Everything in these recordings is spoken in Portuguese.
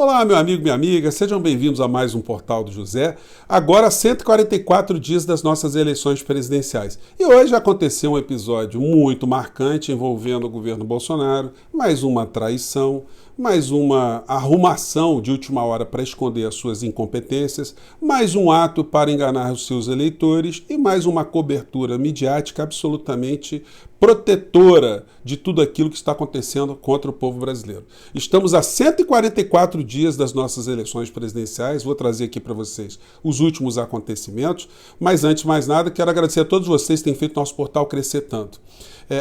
Olá, meu amigo, minha amiga, sejam bem-vindos a mais um Portal do José. Agora, 144 dias das nossas eleições presidenciais. E hoje aconteceu um episódio muito marcante envolvendo o governo Bolsonaro, mais uma traição, mais uma arrumação de última hora para esconder as suas incompetências, mais um ato para enganar os seus eleitores e mais uma cobertura midiática absolutamente protetora de tudo aquilo que está acontecendo contra o povo brasileiro. Estamos a 144 dias das nossas eleições presidenciais, vou trazer aqui para vocês os últimos acontecimentos, mas antes de mais nada, quero agradecer a todos vocês que têm feito nosso portal crescer tanto.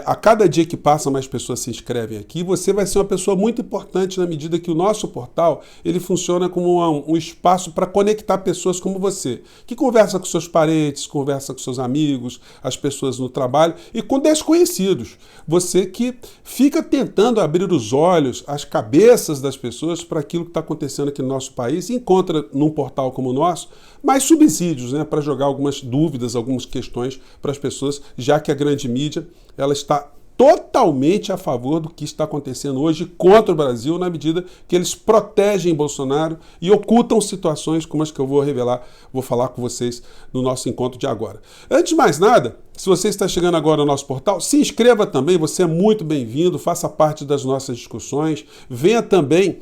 A cada dia que passa, mais pessoas se inscrevem aqui. Você vai ser uma pessoa muito importante na medida que o nosso portal ele funciona como um espaço para conectar pessoas como você, que conversa com seus parentes, conversa com seus amigos, as pessoas no trabalho e com desconhecidos. Você que fica tentando abrir os olhos, as cabeças das pessoas para aquilo que está acontecendo aqui no nosso país e encontra num portal como o nosso mais subsídios, né, para jogar algumas dúvidas, algumas questões para as pessoas, já que a grande mídia ela está totalmente a favor do que está acontecendo hoje contra o Brasil, na medida que eles protegem Bolsonaro e ocultam situações como as que eu vou revelar, vou falar com vocês no nosso encontro de agora. Antes de mais nada, se você está chegando agora ao nosso portal, se inscreva também, você é muito bem-vindo, faça parte das nossas discussões, venha também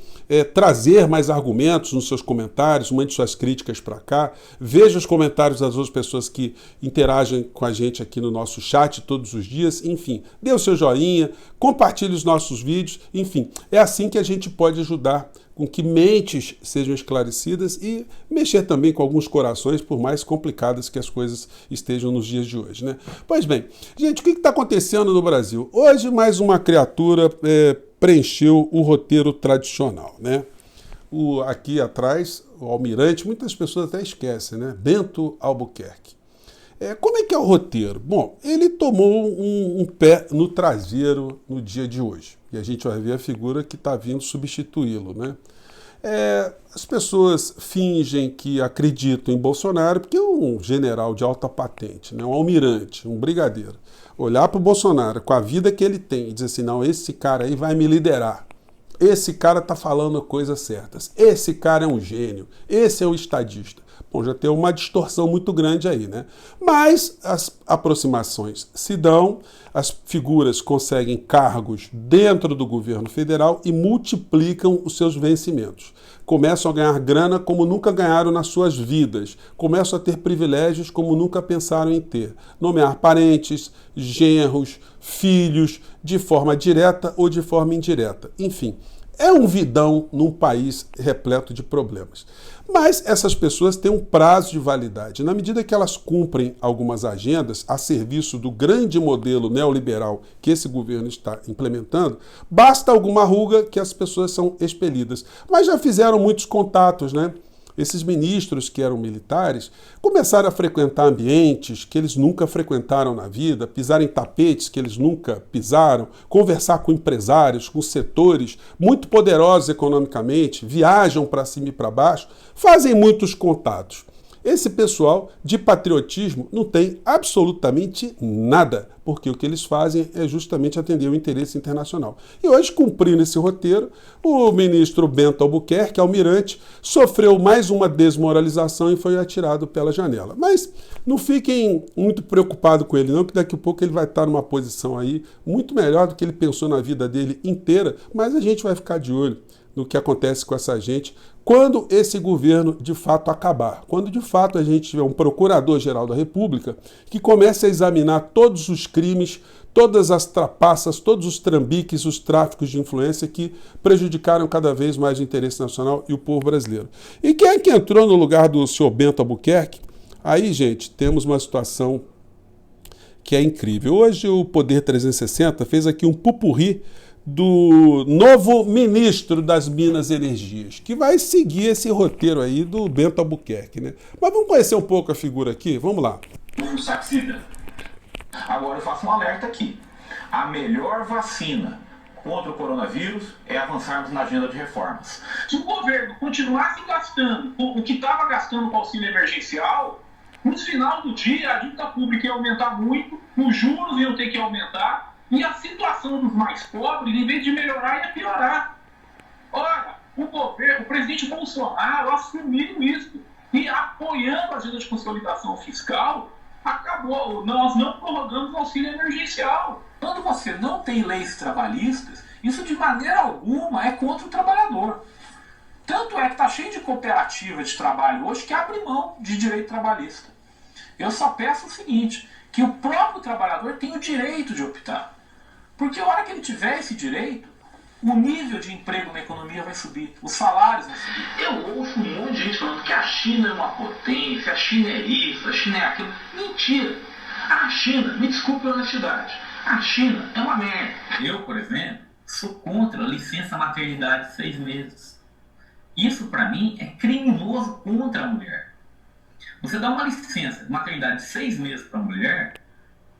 trazer mais argumentos nos seus comentários, mande suas críticas para cá, veja os comentários das outras pessoas que interagem com a gente aqui no nosso chat todos os dias, enfim, dê o seu joinha, compartilhe os nossos vídeos, enfim, é assim que a gente pode ajudar com que mentes sejam esclarecidas e mexer também com alguns corações, por mais complicadas que as coisas estejam nos dias de hoje, né? Pois bem, gente, o que está acontecendo no Brasil? Hoje, mais uma criatura preencheu o roteiro tradicional, né? Aqui atrás, o almirante, muitas pessoas até esquecem, né? Bento Albuquerque. Como é que é o roteiro? Bom, ele tomou um pé no traseiro no dia de hoje. E a gente vai ver a figura que está vindo substituí-lo, né? As pessoas fingem que acreditam em Bolsonaro, porque é um general de alta patente, né? Um almirante, um brigadeiro. Olhar para o Bolsonaro com a vida que ele tem e dizer assim, não, esse cara aí vai me liderar. Esse cara está falando coisas certas. Esse cara é um gênio. Esse é o estadista. Bom, já tem uma distorção muito grande aí, né? Mas as aproximações se dão, as figuras conseguem cargos dentro do governo federal e multiplicam os seus vencimentos. Começam a ganhar grana como nunca ganharam nas suas vidas. Começam a ter privilégios como nunca pensaram em ter. Nomear parentes, genros, filhos, de forma direta ou de forma indireta. Enfim, é um vidão num país repleto de problemas. Mas essas pessoas têm um prazo de validade. Na medida que elas cumprem algumas agendas a serviço do grande modelo neoliberal que esse governo está implementando, basta alguma ruga que as pessoas são expelidas. Mas já fizeram muitos contatos, né? Esses ministros que eram militares começaram a frequentar ambientes que eles nunca frequentaram na vida, pisar em tapetes que eles nunca pisaram, conversar com empresários, com setores muito poderosos economicamente, viajam para cima e para baixo, fazem muitos contatos. Esse pessoal de patriotismo não tem absolutamente nada, porque o que eles fazem é justamente atender o interesse internacional. E hoje, cumprindo esse roteiro, o ministro Bento Albuquerque, almirante, sofreu mais uma desmoralização e foi atirado pela janela. Mas não fiquem muito preocupados com ele não, que daqui a pouco ele vai estar numa posição aí muito melhor do que ele pensou na vida dele inteira, mas a gente vai ficar de olho no que acontece com essa gente quando esse governo de fato acabar. Quando de fato a gente tiver um procurador-geral da República que comece a examinar todos os crimes, todas as trapaças, todos os trambiques, os tráficos de influência que prejudicaram cada vez mais o interesse nacional e o povo brasileiro. E quem é que entrou no lugar do senhor Bento Albuquerque? Aí, gente, temos uma situação que é incrível. Hoje o Poder 360 fez aqui um pupurri do novo ministro das Minas e Energias, que vai seguir esse roteiro aí do Bento Albuquerque, né? Mas vamos conhecer um pouco a figura aqui? Vamos lá. Saxida. Agora eu faço um alerta aqui. A melhor vacina contra o coronavírus é avançarmos na agenda de reformas. Se o governo continuasse gastando o que estava gastando com o auxílio emergencial, no final do dia a dívida pública ia aumentar muito, os juros iam ter que aumentar, e a situação dos mais pobres, em vez de melhorar, ia piorar. Ora, o presidente Bolsonaro assumiu isso e apoiando a agenda de consolidação fiscal, nós não prorrogamos o auxílio emergencial. Quando você não tem leis trabalhistas, isso de maneira alguma é contra o trabalhador. Tanto é que está cheio de cooperativa de trabalho hoje que abre mão de direito trabalhista. Eu só peço o seguinte, que o próprio trabalhador tem o direito de optar. Porque a hora que ele tiver esse direito, o nível de emprego na economia vai subir, os salários vão subir. Eu ouço um monte de gente falando que a China é uma potência, a China é isso, a China é aquilo. Mentira! A China, me desculpe a honestidade, a China é uma merda. Eu, por exemplo, sou contra a licença maternidade de 6 meses. Isso, para mim, é criminoso contra a mulher. Você dá uma licença de maternidade de 6 meses para a mulher,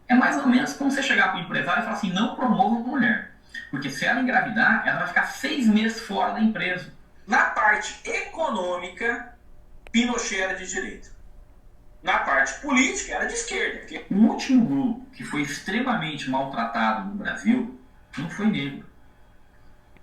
é mais ou menos como você chegar para o empresário e falar assim, não promova a mulher. Porque se ela engravidar, ela vai ficar 6 meses fora da empresa. Na parte econômica, Pinochet era de direita. Na parte política, era de esquerda. Porque o último grupo que foi extremamente maltratado no Brasil não foi negro.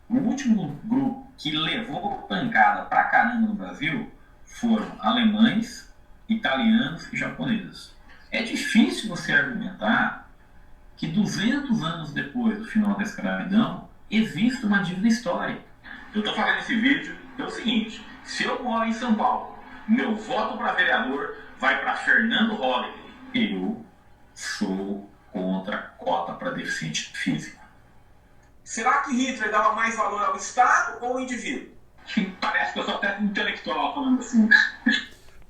O último grupo que levou pancada pra caramba no Brasil foram alemães, italianos e japoneses. É difícil você argumentar que 200 anos depois do final da escravidão, existe uma dívida histórica. Eu estou fazendo esse vídeo pelo seguinte, se eu moro em São Paulo, meu voto para vereador vai para Fernando Holliday. Eu sou contra a cota para deficiente físico. Será que Hitler dava mais valor ao Estado ou ao indivíduo? Parece que eu sou até intelectual falando assim.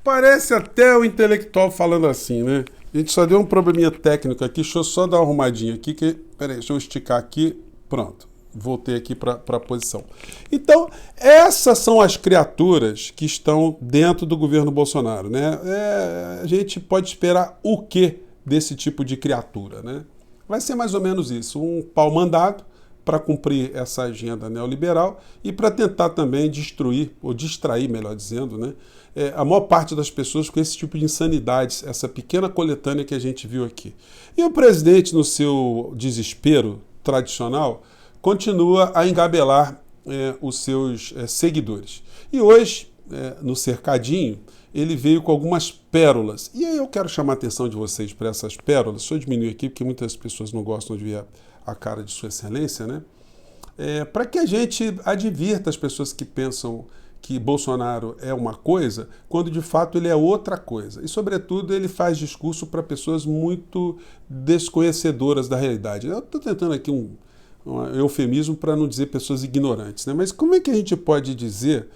Parece até o intelectual falando assim, né? A gente só deu um probleminha técnico aqui, deixa eu só dar uma arrumadinha aqui, peraí, deixa eu esticar aqui, pronto, voltei aqui para a posição. Então, essas são as criaturas que estão dentro do governo Bolsonaro, né? A gente pode esperar o quê desse tipo de criatura, né? Vai ser mais ou menos isso, um pau mandado para cumprir essa agenda neoliberal e para tentar também destruir, ou distrair, melhor dizendo, né? A maior parte das pessoas com esse tipo de insanidades, essa pequena coletânea que a gente viu aqui. E o presidente, no seu desespero tradicional, continua a engabelar os seus seguidores. E hoje, no cercadinho, ele veio com algumas pérolas. E aí eu quero chamar a atenção de vocês para essas pérolas. Deixa eu diminuir aqui, porque muitas pessoas não gostam de ver a cara de Sua Excelência, né? Para que a gente advirta as pessoas que pensam que Bolsonaro é uma coisa, quando de fato ele é outra coisa. E, sobretudo, ele faz discurso para pessoas muito desconhecedoras da realidade. Eu estou tentando aqui um eufemismo para não dizer pessoas ignorantes, né? Mas como é que a gente pode dizer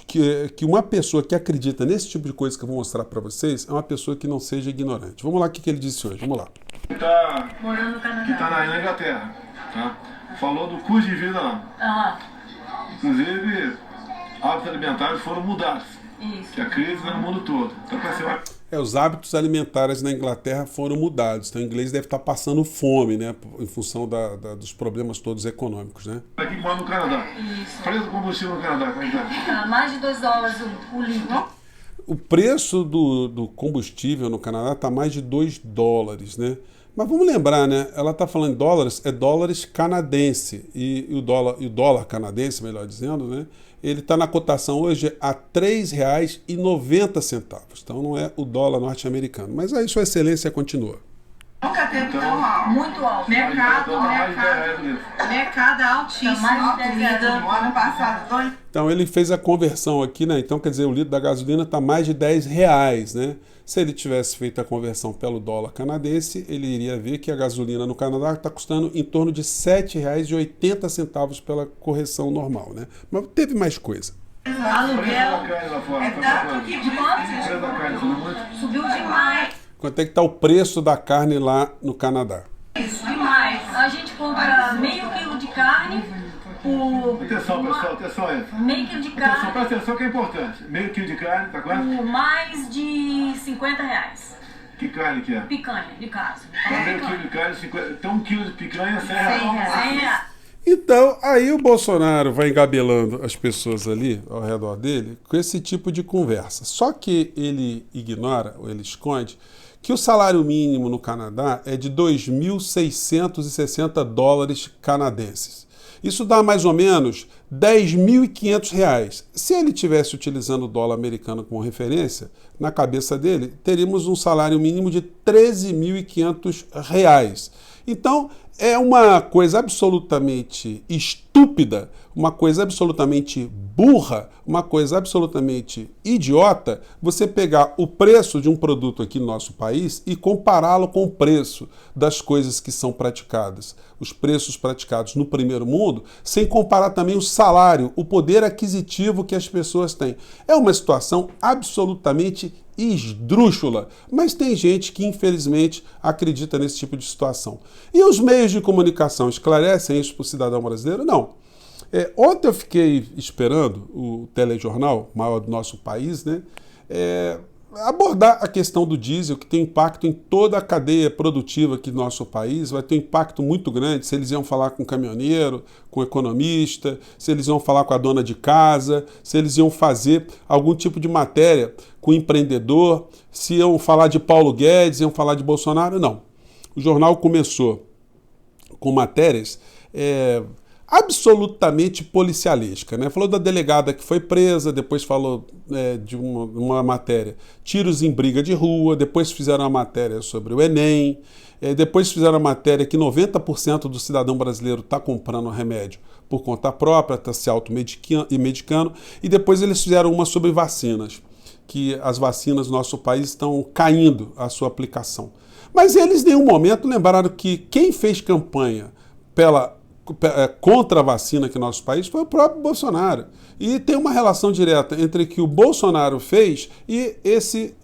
que uma pessoa que acredita nesse tipo de coisa que eu vou mostrar para vocês é uma pessoa que não seja ignorante? Vamos lá, o que ele disse hoje, vamos lá. Morando no Canadá. Que está na Inglaterra, tá? Falou do custo de vida lá. Inclusive, hábitos alimentares foram mudados. Isso. Que a crise vai no mundo todo. Então, vai ser os hábitos alimentares na Inglaterra foram mudados. Então, o inglês deve estar passando fome, né? Em função dos problemas todos econômicos, né? Aqui que mora no Canadá. Isso. Preço do combustível no Canadá, como é que tá? Mais de $2 o litro. O preço do combustível no Canadá está mais de $2, né? Mas vamos lembrar, né? Ela está falando em dólares, é dólares canadense. E o dólar canadense, melhor dizendo, né? Ele está na cotação hoje a R$ 3,90. Então não é o dólar norte-americano. Mas aí Sua Excelência continua. Nunca teve tão alto. Muito alto. Mercado altíssimo. Mais de 10 reais no ano passado. Então ele fez a conversão aqui, né? Então quer dizer, o litro da gasolina está mais de R$10, né? Se ele tivesse feito a conversão pelo dólar canadense, ele iria ver que a gasolina no Canadá está custando em torno de R$ 7,80 pela correção normal, né? Mas teve mais coisa. Aluguel subiu demais. Quanto é que está o preço da carne lá no Canadá? Isso, demais. A gente compra meio quilo de carne por... Atenção, pessoal, atenção aí. Meio quilo de carne. Atenção, presta atenção que é importante. Meio quilo de carne, tá quanto? Por mais de R$50. Que carne que é? Picanha, de casa. Meio quilo de carne, 50. Então 1 quilo de picanha, R$100. R$100. Então, aí o Bolsonaro vai engabelando as pessoas ali ao redor dele com esse tipo de conversa. Só que ele ignora, ou ele esconde, que o salário mínimo no Canadá é de $2.660 canadenses. Isso dá mais ou menos R$ 10.500. Se ele estivesse utilizando o dólar americano como referência, na cabeça dele, teríamos um salário mínimo de R$ 13.500. Então, é uma coisa absolutamente estúpida, uma coisa absolutamente burra, uma coisa absolutamente idiota você pegar o preço de um produto aqui no nosso país e compará-lo com o preço das coisas que são praticadas, os preços praticados no primeiro mundo, sem comparar também o salário, o poder aquisitivo que as pessoas têm. É uma situação absolutamente esdrúxula, mas tem gente que infelizmente acredita nesse tipo de situação. E os meios de comunicação esclarecem isso para o cidadão brasileiro? Não. Ontem eu fiquei esperando o telejornal maior do nosso país, né, abordar a questão do diesel, que tem impacto em toda a cadeia produtiva aqui do nosso país, vai ter um impacto muito grande se eles iam falar com o caminhoneiro, com o economista, se eles iam falar com a dona de casa, se eles iam fazer algum tipo de matéria com o empreendedor, se iam falar de Paulo Guedes, iam falar de Bolsonaro, não. O jornal começou com matérias absolutamente policialesca, né? Falou da delegada que foi presa, depois falou de uma matéria, tiros em briga de rua, depois fizeram uma matéria sobre o Enem, depois fizeram a matéria que 90% do cidadão brasileiro está comprando remédio por conta própria, está se automedicando, e depois eles fizeram uma sobre vacinas, que as vacinas no nosso país estão caindo a sua aplicação. Mas eles em nenhum momento lembraram que quem fez campanha contra a vacina aqui no nosso país foi o próprio Bolsonaro. E tem uma relação direta entre o que o Bolsonaro fez e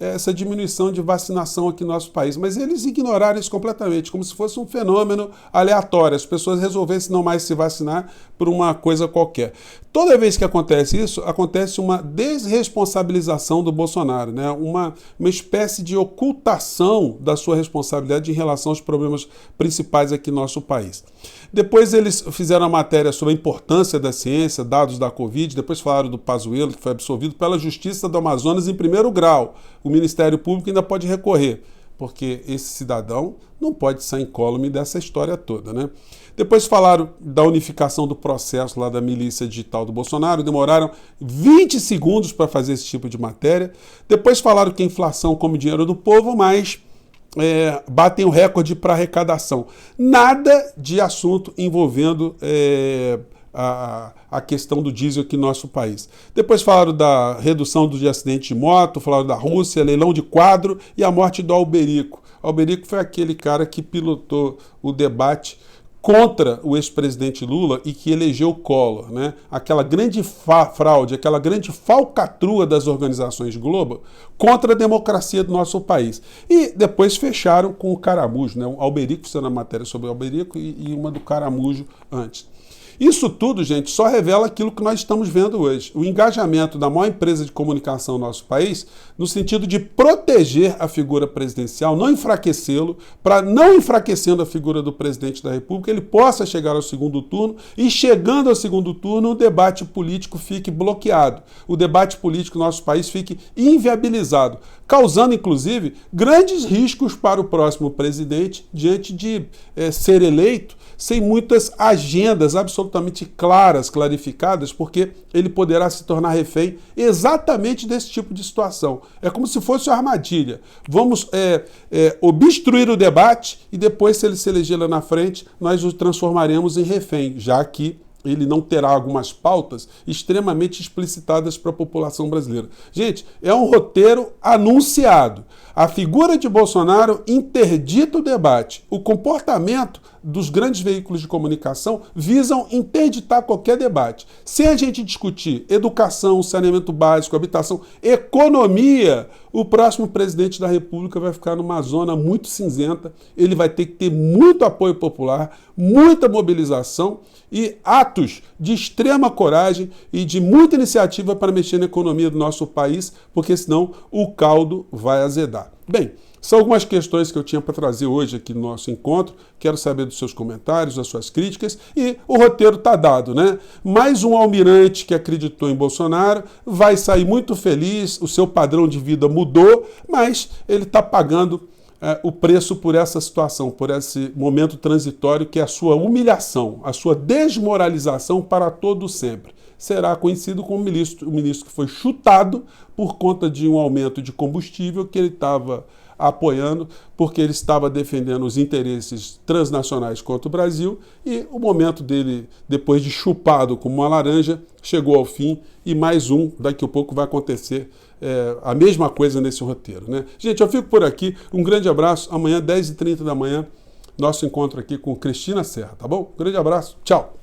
essa diminuição de vacinação aqui no nosso país. Mas eles ignoraram isso completamente, como se fosse um fenômeno aleatório. As pessoas resolvessem não mais se vacinar por uma coisa qualquer. Toda vez que acontece isso, acontece uma desresponsabilização do Bolsonaro, né? Uma espécie de ocultação da sua responsabilidade em relação aos problemas principais aqui no nosso país. Depois eles fizeram a matéria sobre a importância da ciência, dados da Covid, depois falaram do Pazuello, que foi absolvido pela Justiça do Amazonas em primeiro grau. O Ministério Público ainda pode recorrer, porque esse cidadão não pode sair incólume dessa história toda, né? Depois falaram da unificação do processo lá da milícia digital do Bolsonaro, demoraram 20 segundos para fazer esse tipo de matéria. Depois falaram que a inflação come dinheiro do povo, mas batem o recorde para arrecadação. Nada de assunto envolvendo a questão do diesel aqui no nosso país. Depois falaram da redução de acidentes de moto, falaram da Rússia, leilão de quadro e a morte do Alberico. Alberico foi aquele cara que pilotou o debate contra o ex-presidente Lula e que elegeu o Collor, né? Aquela grande fraude, aquela grande falcatrua das organizações Globo contra a democracia do nosso país. E depois fecharam com o Caramujo, né? O Alberico, fizeram uma matéria sobre o Alberico e uma do Caramujo antes. Isso tudo, gente, só revela aquilo que nós estamos vendo hoje. O engajamento da maior empresa de comunicação do nosso país, no sentido de proteger a figura presidencial, não enfraquecê-lo, para não enfraquecendo a figura do presidente da República, ele possa chegar ao segundo turno e, chegando ao segundo turno, o debate político fique bloqueado. O debate político no nosso país fique inviabilizado, causando, inclusive, grandes riscos para o próximo presidente diante de ser eleito sem muitas agendas absolutamente claras, clarificadas, porque ele poderá se tornar refém exatamente desse tipo de situação. É como se fosse uma armadilha. Vamos obstruir o debate e depois, se ele se eleger lá na frente, nós o transformaremos em refém, já que ele não terá algumas pautas extremamente explicitadas para a população brasileira. Gente, é um roteiro anunciado. A figura de Bolsonaro interdita o debate. O comportamento dos grandes veículos de comunicação visam interditar qualquer debate. Se a gente discutir educação, saneamento básico, habitação, economia, o próximo presidente da República vai ficar numa zona muito cinzenta. Ele vai ter que ter muito apoio popular, muita mobilização e atos de extrema coragem e de muita iniciativa para mexer na economia do nosso país, porque senão o caldo vai azedar. Bem, são algumas questões que eu tinha para trazer hoje aqui no nosso encontro. Quero saber dos seus comentários, das suas críticas. E o roteiro está dado, né? Mais um almirante que acreditou em Bolsonaro vai sair muito feliz, o seu padrão de vida mudou, mas ele está pagando o preço por essa situação, por esse momento transitório que é a sua humilhação, a sua desmoralização para todo sempre. Será conhecido como o ministro que foi chutado por conta de um aumento de combustível que ele estava apoiando, porque ele estava defendendo os interesses transnacionais contra o Brasil, e o momento dele, depois de chupado como uma laranja, chegou ao fim, e mais um, daqui a pouco vai acontecer a mesma coisa nesse roteiro, né? Gente, eu fico por aqui, um grande abraço, amanhã 10h30 da manhã, nosso encontro aqui com Cristina Serra, tá bom? Um grande abraço, tchau!